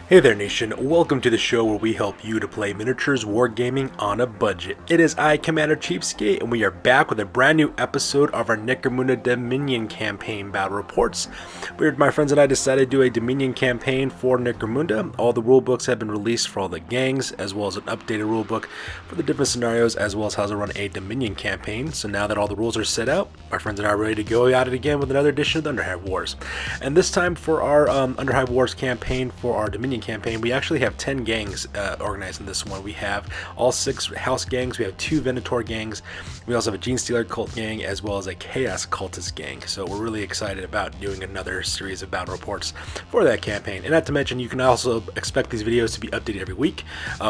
Hey there nation, welcome to the show where we help you to play miniatures wargaming on a budget. It is I, Commander CheapSkate, and we are back with a brand new episode of our Necromunda Dominion campaign battle reports. My friends and I decided to do a Dominion campaign for Necromunda. All the rulebooks have been released for all the gangs, as well as an updated rulebook for the different scenarios, as well as how to run a Dominion campaign. So now that all the rules are set out, my friends and I are ready to go at it again with another edition of the Underhive Wars. And this time for our Underhive Wars campaign for our Dominion campaign, we actually have 10 gangs organized in this one. We have all 6 house gangs, we have 2 Venator gangs, we also have a Gene Stealer cult gang, as well as a Chaos Cultists gang. So we're really excited about doing another series of battle reports for that campaign. And not to mention, you can also expect these videos to be updated every week.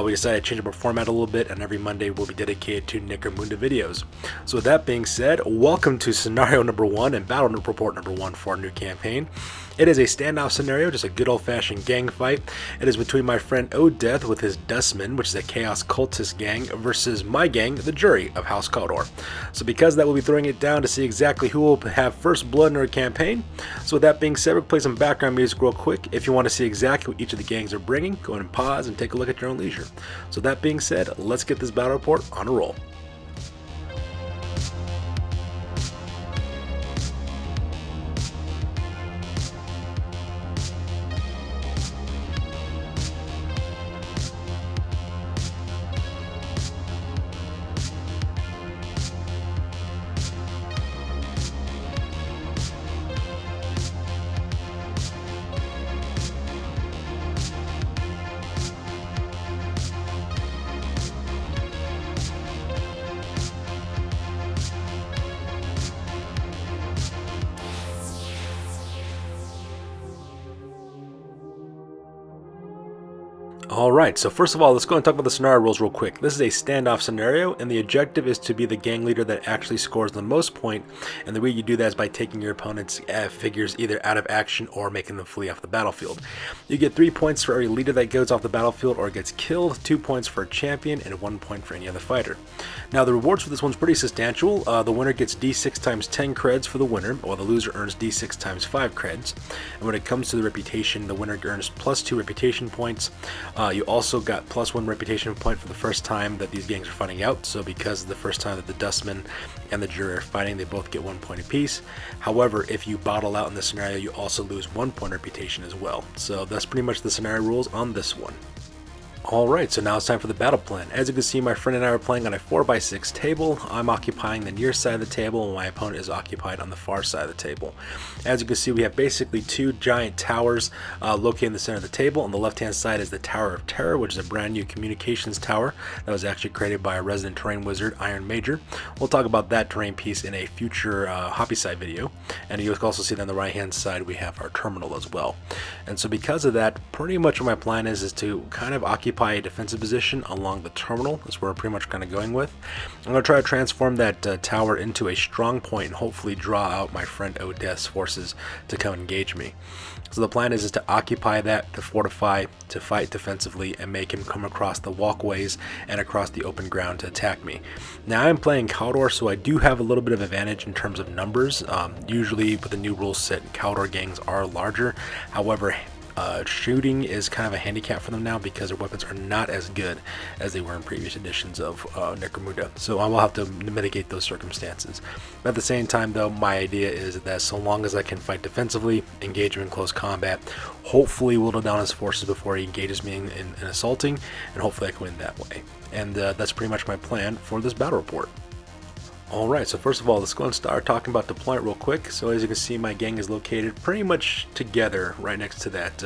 We decided to change up our format a little bit, and every Monday will be dedicated to Necromunda videos. So with that being said, welcome to scenario number 1 and battle report number 1 for our new campaign. It is a standoff scenario, just a good old-fashioned gang fight. It is between my friend O'Death with his Dustmen, which is a Chaos Cultist gang, versus my gang, the Jury of House Cawdor. So because of that, we'll be throwing it down to see exactly who will have first blood in our campaign. So with that being said, we'll play some background music real quick. If you want to see exactly what each of the gangs are bringing, go ahead and pause and take a look at your own leisure. So with that being said, let's get this battle report on a roll. Alright, so first of all, let's go and talk about the scenario rules real quick. This is a standoff scenario, and the objective is to be the gang leader that actually scores the most point, and the way you do that is by taking your opponent's figures either out of action or making them flee off the battlefield. You get 3 points for every leader that goes off the battlefield or gets killed, 2 points for a champion, and 1 point for any other fighter. Now the rewards for this one's pretty substantial. The winner gets d6 times 10 creds for the winner, while the loser earns d6 times 5 creds. And when it comes to the reputation, the winner earns +2 reputation points. You also got +1 reputation point for the first time that these gangs are fighting out. So because of the first time that the Dustmen and the Jury are fighting, they both get 1 point apiece. However, if you bottle out in this scenario, you also lose 1 point reputation as well. So that's pretty much the scenario rules on this one. Alright, so now it's time for the battle plan. As you can see, my friend and I are playing on a 4x6 table. I'm occupying the near side of the table, and my opponent is occupied on the far side of the table. As you can see, we have basically 2 giant towers located in the center of the table. On the left-hand side is the Tower of Terror, which is a brand new communications tower that was actually created by a resident terrain wizard, Iron Major. We'll talk about that terrain piece in a future Hoppyside video. And you can also see that on the right-hand side, we have our terminal as well. And so because of that, pretty much what my plan is to kind of occupy a defensive position along the terminal. That's where we're pretty much kind of going with. I'm going to try to transform that tower into a strong point and hopefully draw out my friend O'Death's forces to come engage me. So the plan is to occupy that, to fortify, to fight defensively, and make him come across the walkways and across the open ground to attack me. Now I'm playing Cawdor, so I do have a little bit of advantage in terms of numbers. Usually with the new rules set, Cawdor gangs are larger. However, shooting is kind of a handicap for them now because their weapons are not as good as they were in previous editions of Necromunda. So I will have to mitigate those circumstances. But at the same time, though, my idea is that so long as I can fight defensively, engage him in close combat, hopefully whittle down his forces before he engages me in assaulting, and hopefully I can win that way. And that's pretty much my plan for this battle report. Alright, so first of all, let's go and start talking about deployment real quick. So as you can see, my gang is located pretty much together right next to that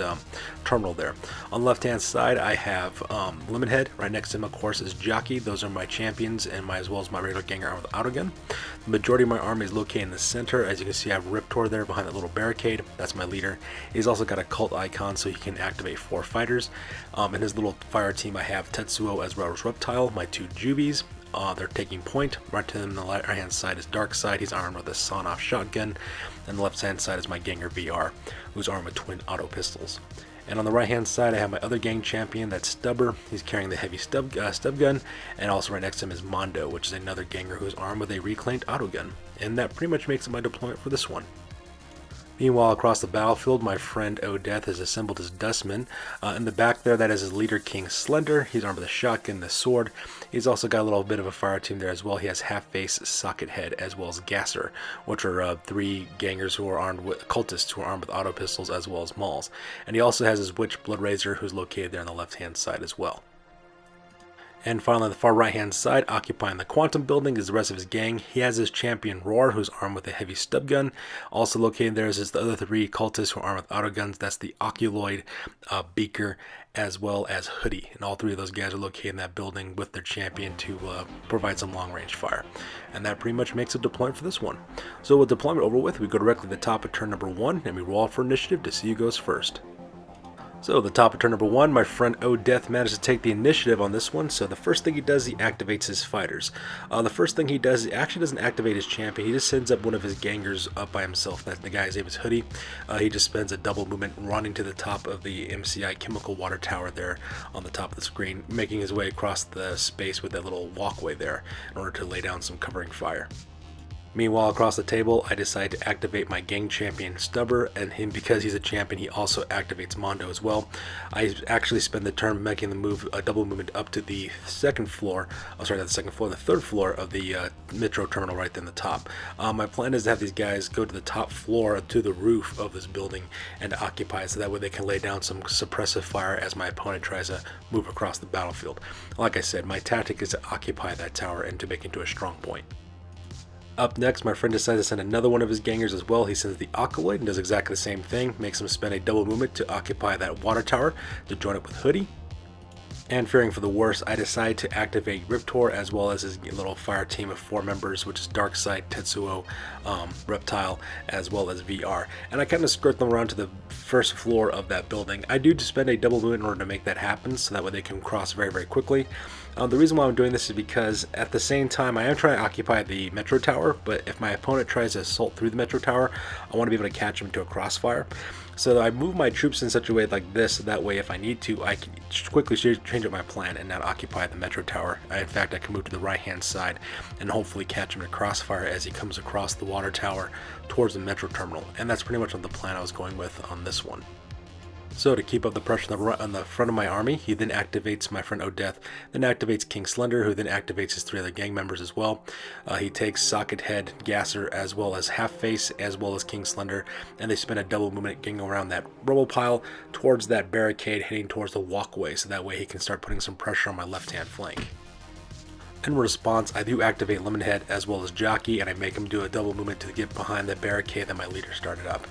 terminal there. On the left hand side, I have Limit Head. Right next to him, of course, is Jockey. Those are my champions, and as well as my regular gang armed with autogun. The majority of my army is located in the center. As you can see, I have Riptor there behind that little barricade. That's my leader. He's also got a cult icon so he can activate 4 fighters. In his little fire team, I have Tetsuo as well as Reptile, my 2 Juvies. They're taking point. Right to them on the right hand side is Darkside. He's armed with a sawn-off shotgun. And the left hand side is my Ganger VR, who's armed with twin auto pistols. And on the right hand side, I have my other gang champion, that's Stubber. He's carrying the heavy stub gun. And also right next to him is Mondo, which is another ganger who's armed with a reclaimed autogun. And that pretty much makes it my deployment for this one. Meanwhile, across the battlefield, my friend O'Death has assembled his Dustmen. In the back there, that is his leader, King Slender. He's armed with a shotgun, the sword. He's also got a little bit of a fire team there as well. He has Half-Face, Socket Head, as well as Gasser, which are 3 gangers who are armed with cultists who are armed with auto pistols as well as mauls. And he also has his Witch Bloodraiser, who's located there on the left-hand side as well. And finally, on the far right-hand side, occupying the Quantum Building, is the rest of his gang. He has his champion Roar, who's armed with a heavy stub gun. Also located there is the other 3 cultists who are armed with auto guns. That's the Oculoid, Beaker, as well as Hoodie. And all 3 of those guys are located in that building with their champion to provide some long-range fire. And that pretty much makes a deployment for this one. So with deployment over with, we go directly to the top of turn number 1, and we roll for initiative to see who goes first. So, the top of turn number 1, my friend O'Death managed to take the initiative on this one. So, the first thing he does, he activates his fighters. The first thing he does, he actually doesn't activate his champion. He just sends up one of his gangers up by himself. That the guy's name is Hoodie. He just spends a double movement running to the top of the MCI chemical water tower there on the top of the screen, making his way across the space with that little walkway there in order to lay down some covering fire. Meanwhile, across the table, I decide to activate my gang champion Stubber, and him, because he's a champion, he also activates Mondo as well. I actually spend the turn making the move, a double movement up to the third floor of the Metro terminal right there in the top. My plan is to have these guys go to the top floor, to the roof of this building, and occupy it, so that way they can lay down some suppressive fire as my opponent tries to move across the battlefield. Like I said, my tactic is to occupy that tower and to make it into a strong point. Up next, my friend decides to send another one of his gangers as well. He sends the Oculoid and does exactly the same thing, makes him spend a double movement to occupy that water tower to join up with Hoodie. And fearing for the worst, I decide to activate Riptor as well as his little fire team of 4 members, which is Darkseid, Tetsuo, Reptile, as well as VR. And I kind of skirt them around to the first floor of that building. I do spend a double movement in order to make that happen, so that way they can cross very, very quickly. The reason why I'm doing this is because at the same time I am trying to occupy the Metro Tower, but if my opponent tries to assault through the Metro Tower, I want to be able to catch him into a crossfire. So I move my troops in such a way like this, so that way if I need to, I can quickly change up my plan and not occupy the Metro Tower. In fact, I can move to the right-hand side and hopefully catch him in a crossfire as he comes across the water tower towards the Metro Terminal. And that's pretty much on the plan I was going with on this one. So to keep up the pressure on the front of my army, he then activates my friend O'Death, then activates King Slender, who then activates his 3 other gang members as well. He takes Socket Head, Gasser, as well as Half-Face, as well as King Slender, and they spend a double movement getting around that rubble pile towards that barricade, heading towards the walkway, so that way he can start putting some pressure on my left-hand flank. In response, I do activate Lemonhead as well as Jockey, and I make him do a double movement to get behind that barricade that my leader started up.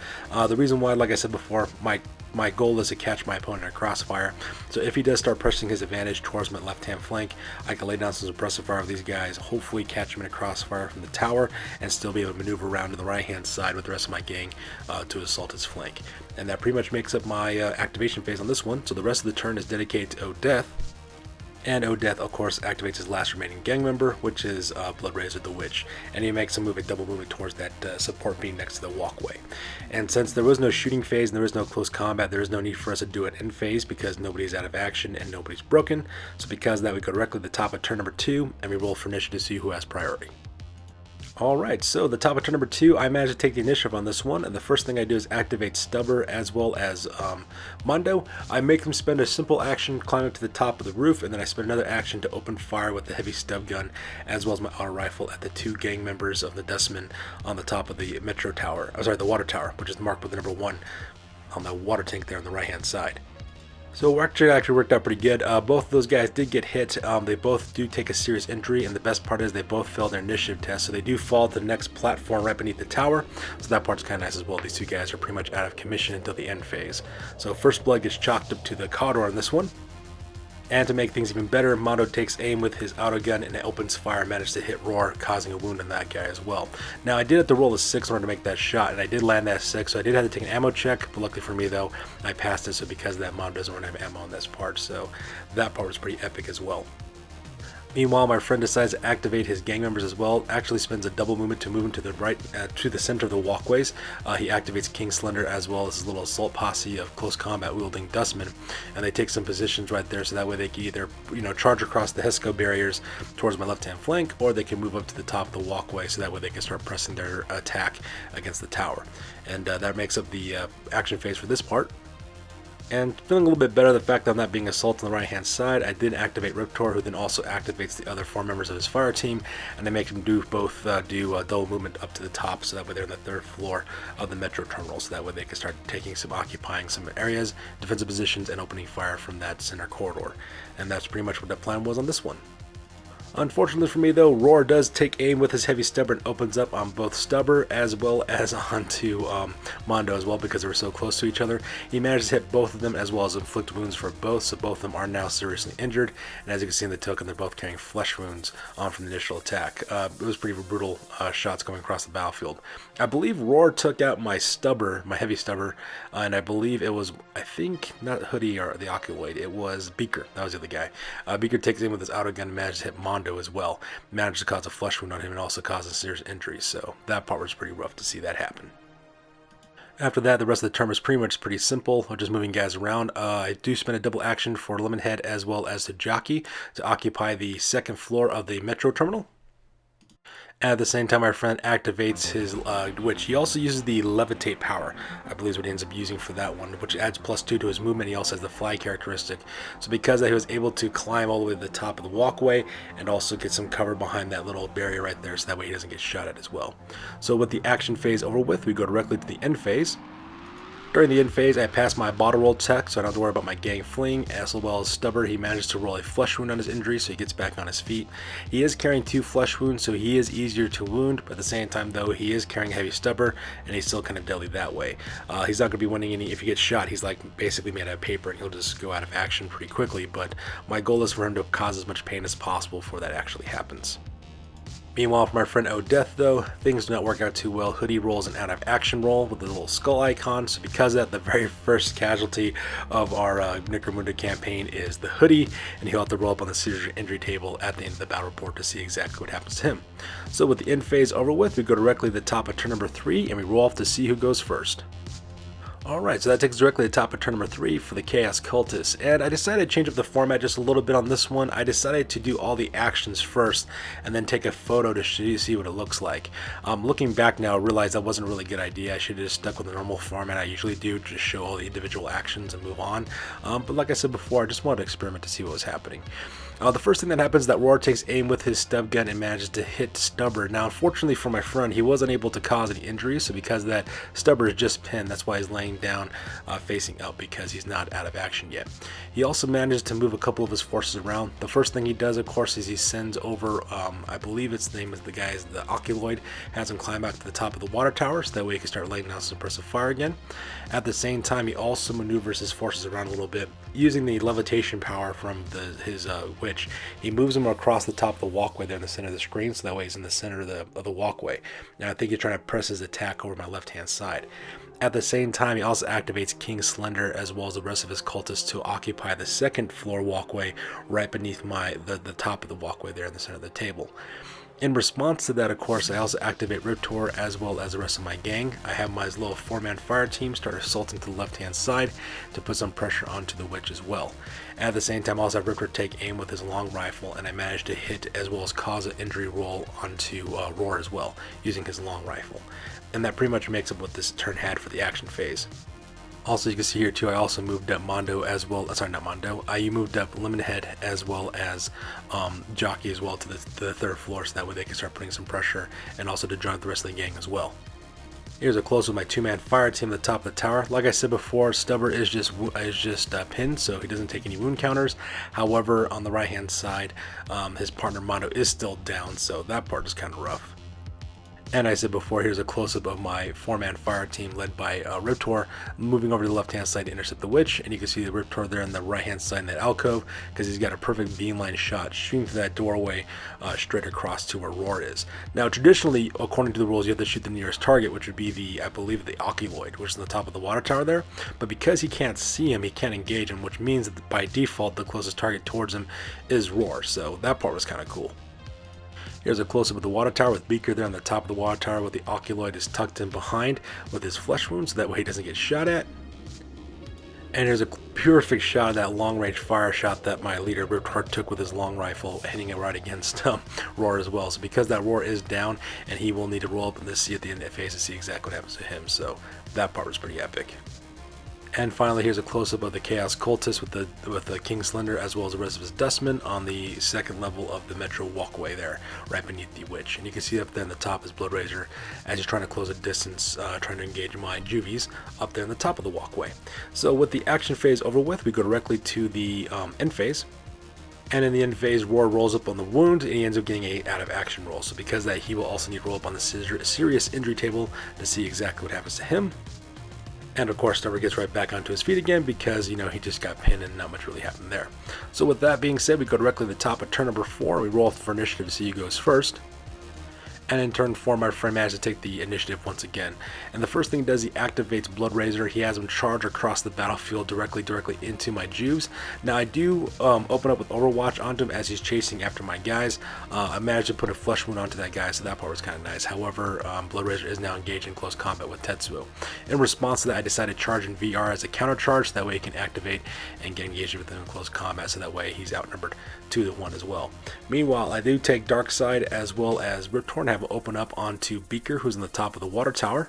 The reason why, like I said before, my goal is to catch my opponent in a crossfire. So if he does start pressing his advantage towards my left-hand flank, I can lay down some suppressive fire with these guys, hopefully catch him in a crossfire from the tower, and still be able to maneuver around to the right-hand side with the rest of my gang to assault his flank. And that pretty much makes up my activation phase on this one. So the rest of the turn is dedicated to O'Death. And O'Death, of course, activates his last remaining gang member, which is Bloodraiser the Witch, and he makes a double movement towards that support beam next to the walkway. And since there was no shooting phase and there was no close combat, there is no need for us to do an end phase because nobody's out of action and nobody's broken. So because of that, we go directly to the top of turn number 2, and we roll for initiative to see who has priority. Alright, so the top of turn number 2, I managed to take the initiative on this one, and the first thing I do is activate Stubber as well as Mondo. I make them spend a simple action, climb up to the top of the roof, and then I spend another action to open fire with the heavy stub gun, as well as my auto rifle at the 2 gang members of the Dustmen on the top of the Metro Tower, the water tower, which is marked with the number 1 on the water tank there on the right hand side. So it actually worked out pretty good. Both of those guys did get hit. They both do take a serious injury, and the best part is they both failed their initiative test, so they do fall to the next platform right beneath the tower. So that part's kind of nice as well. These 2 guys are pretty much out of commission until the end phase. So first blood gets chalked up to the Cawdor on this one. And to make things even better, Mondo takes aim with his auto gun and it opens fire, managed to hit Roar, causing a wound on that guy as well. Now I did have to roll a 6 in order to make that shot, and I did land that 6, so I did have to take an ammo check, but luckily for me though, I passed it, so because of that, Mondo doesn't run out of ammo on this part, so that part was pretty epic as well. Meanwhile, my friend decides to activate his gang members as well, actually spends a double movement to move into the right, to the center of the walkways. He activates King Slender as well as his little assault posse of close combat wielding Dustmen, and they take some positions right there so that way they can either, charge across the Hesco barriers towards my left hand flank, or they can move up to the top of the walkway so that way they can start pressing their attack against the tower. And that makes up the action phase for this part. And feeling a little bit better the fact that I'm not being assaulted on the right hand side, I did activate Riptor, who then also activates the other 4 members of his fire team, and I make them do both double movement up to the top so that way they're on the 3rd floor of the metro terminal, so that way they can start occupying some areas, defensive positions, and opening fire from that center corridor. And that's pretty much what the plan was on this one. Unfortunately for me though, Roar does take aim with his heavy stubber and opens up on both Stubber as well as onto Mondo as well, because they were so close to each other. He manages to hit both of them as well as inflict wounds for both, so both of them are now seriously injured. And as you can see in the token, they're both carrying flesh wounds from the initial attack. It was pretty brutal shots going across the battlefield. I believe Roar took out my Stubber, my heavy Stubber, and I believe it was, I think, not Hoodie or the Oculoid, it was Beaker. That was the other guy. Beaker takes aim with his auto gun and manages to hit Mondo as well, managed to cause a flesh wound on him and also causes serious injuries, so that part was pretty rough to see that happen. After that, the rest of the turn was pretty simple. I'm just moving guys around. I do spend a double action for Lemonhead as well as to Jockey to occupy the 2nd floor of the metro terminal. At the same time, my friend activates his Witch. He also uses the Levitate power, I believe is what he ends up using for that one, which adds +2 to his movement. He also has the Fly characteristic. So because he was able to climb all the way to the top of the walkway and also get some cover behind that little barrier right there, so that way he doesn't get shot at as well. So with the action phase over with, we go directly to the end phase. During the end phase, I pass my bottle roll check, so I don't have to worry about my gang fleeing, as well as Stubber. He manages to roll a flesh wound on his injury, so he gets back on his feet. He is carrying 2 flesh wounds, so he is easier to wound, but at the same time, though, he is carrying heavy Stubber, and he's still kind of deadly that way. He's not going to be winning any. If he gets shot, he's like basically made out of paper, and he'll just go out of action pretty quickly, but my goal is for him to cause as much pain as possible before that actually happens. Meanwhile, for my friend Odeth, though, things do not work out too well. Hoodie rolls an out of action roll with a little skull icon, so because of that, the very first casualty of our Necromunda campaign is the Hoodie, and he'll have to roll up on the serious injury table at the end of the battle report to see exactly what happens to him. So with the end phase over with, we go directly to the top of turn number 3, and we roll off to see who goes first. Alright, so that takes us directly to the top of turn number 3 for the Chaos Cultists, and I decided to change up the format just a little bit on this one. I decided to do all the actions first and then take a photo to see what it looks like. Looking back now, I realized that wasn't a really good idea. I should have just stuck with the normal format I usually do, just show all the individual actions and move on. But like I said before, I just wanted to experiment to see what was happening. The first thing that happens is that Roar takes aim with his stub gun and manages to hit Stubber. Now, unfortunately for my friend, he wasn't able to cause any injuries, so because of that, Stubber is just pinned. That's why he's laying down facing up, because he's not out of action yet. He also manages to move a couple of his forces around. The first thing he does, of course, is he sends over, I believe it's the name of the guy is the Oculoid, has him climb back to the top of the water tower, so that way he can start laying down suppressive fire again. At the same time, he also maneuvers his forces around a little bit, using the levitation power from his Witch. He moves him across the top of the walkway there in the center of the screen, so that way he's in the center of the walkway. Now I think he's trying to press his attack over my left hand side. At the same time, he also activates King Slender as well as the rest of his cultists to occupy the 2nd floor walkway right beneath the top of the walkway there in the center of the table. In response to that, of course, I also activate Riptor as well as the rest of my gang. I have my little 4-man fire team start assaulting to the left-hand side to put some pressure onto the Witch as well. At the same time, I also have Riptor take aim with his long rifle, and I managed to hit as well as cause an injury roll onto Roar as well, using his long rifle. And that pretty much makes up what this turn had for the action phase. Also, you can see here too, I also moved up Mondo as well, sorry, not Mondo, I moved up Lemonhead as well as Jockey as well to the 3rd floor, so that way they can start putting some pressure and also to join the rest of the gang as well. Here's a close with my 2-man fire team at the top of the tower. Like I said before, Stubber is just pinned, so he doesn't take any wound counters. However, on the right hand side, his partner Mondo is still down, so that part is kind of rough. And I said before, here's a close-up of my 4-man fire team led by Riptor moving over to the left-hand side to intercept the witch, and you can see the Riptor there on the right-hand side in that alcove because he's got a perfect beamline shot shooting through that doorway straight across to where Roar is. Now, traditionally, according to the rules, you have to shoot the nearest target, which would be the, I believe, the Oculoid, which is on the top of the water tower there. But because he can't see him, he can't engage him, which means that by default, the closest target towards him is Roar. So that part was kind of cool. Here's a close-up of the water tower with Beaker there on the top of the water tower with the Oculoid is tucked in behind with his flesh wounds, so that way he doesn't get shot at. And here's a perfect shot of that long-range fire shot that my leader Riptor took with his long rifle, hitting it right against Roar as well. So because that Roar is down, and he will need to roll up in this sea at the end of the phase to see exactly what happens to him. So that part was pretty epic. And finally, here's a close-up of the Chaos Cultists with the King Slender as well as the rest of his Dustmen on the second level of the Metro walkway there, right beneath the Witch. And you can see up there in the top is Bloodrazor as he's trying to close a distance, trying to engage my Juvies up there in the top of the walkway. So with the action phase over with, we go directly to the end phase. And in the end phase, Roar rolls up on the wound, and he ends up getting a out of action roll. So because of that, he will also need to roll up on the serious injury table to see exactly what happens to him. And of course, Stubber gets right back onto his feet again because, you know, he just got pinned and not much really happened there. So with that being said, we go directly to the top of turn number 4. We roll for initiative to see who goes first. And in turn 4, my friend managed to take the initiative once again. And the first thing he does, he activates Bloodrazor. He has him charge across the battlefield directly into my Juves. Now I do open up with Overwatch onto him as he's chasing after my guys. I managed to put a flesh wound onto that guy, so that part was kind of nice. However, Bloodrazor is now engaged in close combat with Tetsuo. In response to that, I decided to charge in VR as a counter charge, so that way he can activate and get engaged with him in close combat, so that way he's outnumbered 2-1 as well. Meanwhile, I do take Darkside as well as Riptor and have open up onto Beaker, who's on the top of the water tower.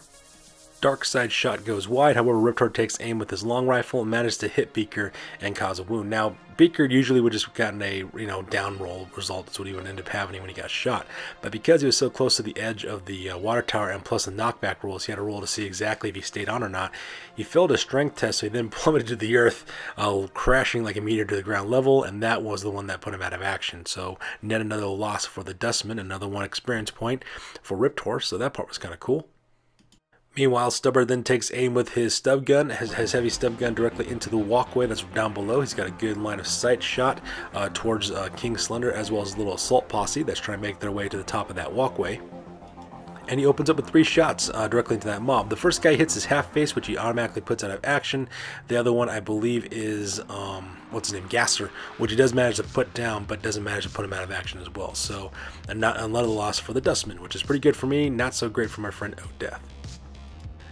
Darkside shot goes wide, however Riptor takes aim with his long rifle and manages to hit Beaker and cause a wound. Now Beaker usually would just gotten a down roll result. That's what he would end up having when he got shot. But because he was so close to the edge of the water tower and plus the knockback rolls, he had a roll to see exactly if he stayed on or not. He failed a strength test, so he then plummeted to the earth, crashing like a meteor to the ground level, and that was the one that put him out of action. So net another loss for the Dustmen, another 1 experience point for Riptor, so that part was kind of cool. Meanwhile, Stubber then takes aim with his stub gun, his heavy stub gun directly into the walkway that's down below. He's got a good line of sight shot towards King Slender as well as a little assault posse that's trying to make their way to the top of that walkway. And he opens up with 3 shots directly into that mob. The first guy hits his half face, which he automatically puts out of action. The other one, I believe, is, what's his name, Gasser, which he does manage to put down, but doesn't manage to put him out of action as well. So another loss for the Dustmen, which is pretty good for me, not so great for my friend O'Death.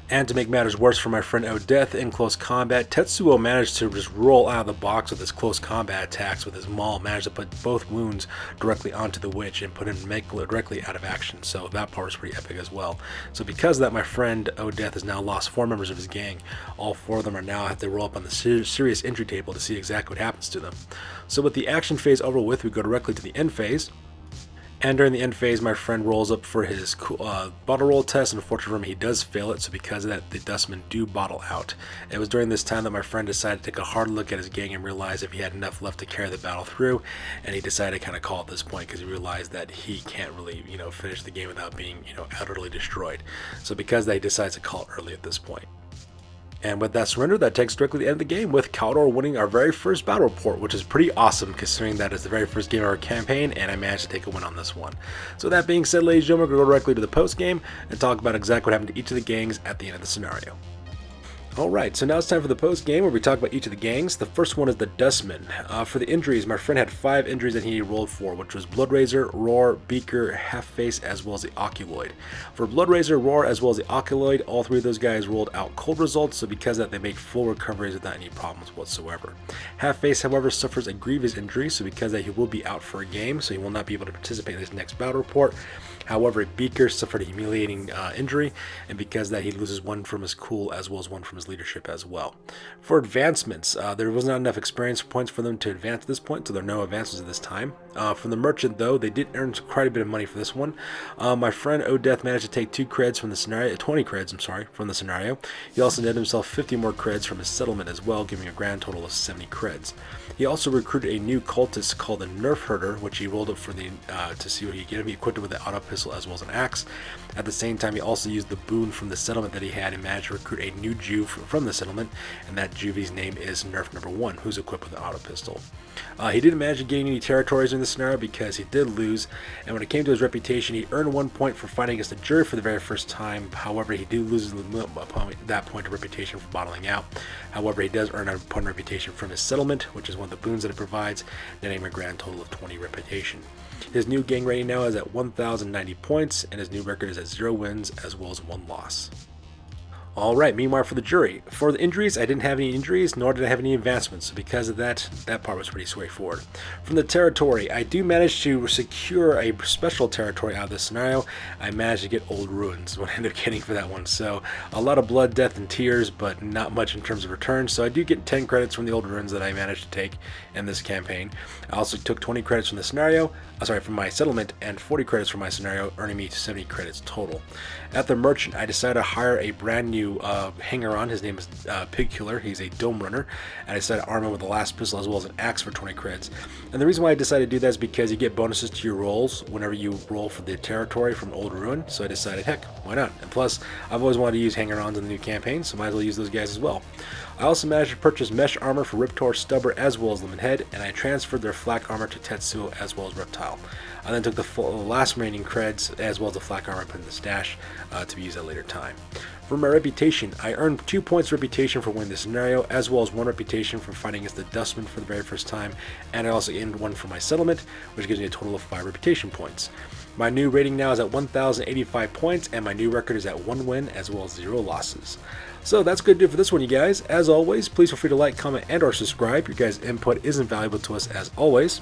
And to make matters worse for my friend O'Death in close combat, Tetsuo managed to just roll out of the box with his close combat attacks with his maul, managed to put both wounds directly onto the witch and put him directly out of action. So that part was pretty epic as well. So because of that, my friend O'Death has now lost 4 members of his gang. All 4 of them are now have to roll up on the serious injury table to see exactly what happens to them. So with the action phase over with, we go directly to the end phase. And during the end phase, my friend rolls up for his bottle roll test. Unfortunately for him, he does fail it, so because of that, the Dustmen do bottle out. It was during this time that my friend decided to take a hard look at his gang and realize if he had enough left to carry the battle through, and he decided to kind of call at this point because he realized that he can't really, finish the game without being, utterly destroyed. So because of that, he decides to call it early at this point. And with that surrender, that takes directly to the end of the game, with Cawdor winning our very first battle report, which is pretty awesome considering that is the very first game of our campaign, and I managed to take a win on this one. So that being said, ladies and gentlemen, we're going to go directly to the post game and talk about exactly what happened to each of the gangs at the end of the scenario. Alright, so now it's time for the post game where we talk about each of the gangs. The first one is the Dustmen. For the injuries, my friend had 5 injuries that he rolled for, which was Bloodrazor, Roar, Beaker, Half-Face, as well as the Oculoid. For Bloodrazor, Roar, as well as the Oculoid, all 3 of those guys rolled out cold results, so because of that, they make full recoveries without any problems whatsoever. Half-Face, however, suffers a grievous injury, so because of that, he will be out for a game, so he will not be able to participate in his next battle report. However, Beaker suffered a humiliating injury, and because of that, he loses 1 from his cool as well as 1 from his his leadership as well. For advancements, there was not enough experience points for them to advance at this point, so there are no advances at this time. From the merchant, though, they did earn quite a bit of money for this one. My friend Odeth managed to take 20 creds from the scenario. He also netted himself 50 more creds from his settlement as well, giving a grand total of 70 creds. He also recruited a new cultist called the Nerf Herder, which he rolled up for the to see what he could get. He equipped it with an auto pistol as well as an axe. At the same time, he also used the boon from the settlement that he had and managed to recruit a new Juve from the settlement, and that Juvie's name is Nerf number 1, who's equipped with an auto pistol. He didn't manage to gain any territories in this scenario because he did lose, and when it came to his reputation, he earned 1 point for fighting against the jury for the very first time. However, he did lose that point of reputation for bottling out. However, he does earn a point of reputation from his settlement, which is one of the boons that it provides, netting him a grand total of 20 reputation. His new gang rating now is at 1,090 points, and his new record is at 0 wins as well as 1 loss. Alright, meanwhile for the jury. For the injuries, I didn't have any injuries, nor did I have any advancements, so because of that part was pretty straightforward. From the territory, I do manage to secure a special territory out of this scenario. I managed to get Old Ruins, what I ended up getting for that one. So, a lot of blood, death, and tears, but not much in terms of return. So I do get 10 credits from the Old Ruins that I managed to take in this campaign. I also took 20 credits from the scenario, from my settlement, and 40 credits from my scenario, earning me 70 credits total. At the merchant, I decided to hire a brand new hanger-on. His name is Pig Killer. He's a dome runner, and I decided to arm him with a last pistol as well as an axe for 20 creds. And the reason why I decided to do that is because you get bonuses to your rolls whenever you roll for the territory from Old Ruin, so I decided, heck, why not? And plus, I've always wanted to use hanger-ons in the new campaign, so might as well use those guys as well. I also managed to purchase mesh armor for Riptor, Stubber, as well as Lemon Head, and I transferred their flak armor to Tetsuo as well as Reptile. I then took the last remaining creds as well as the flak armor and put in the stash to be used at a later time. For my reputation, I earned 2 points reputation for winning the scenario, as well as 1 reputation from fighting against the Dustmen for the very first time, and I also gained 1 for my settlement, which gives me a total of 5 reputation points. My new rating now is at 1,085 points, and my new record is at 1 win as well as 0 losses. So that's going to do it for this one, you guys. As always, please feel free to like, comment, and or subscribe. Your guys' input is invaluable to us as always.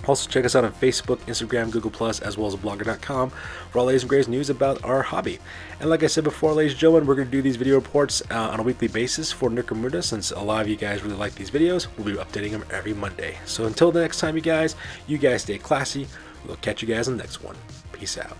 Also, check us out on Facebook, Instagram, Google+, as well as blogger.com for all the latest and greatest news about our hobby. And like I said before, ladies and gentlemen, we're going to do these video reports on a weekly basis for Necromunda. Since a lot of you guys really like these videos, we'll be updating them every Monday. So until the next time, you guys stay classy. We'll catch you guys in the next one. Peace out.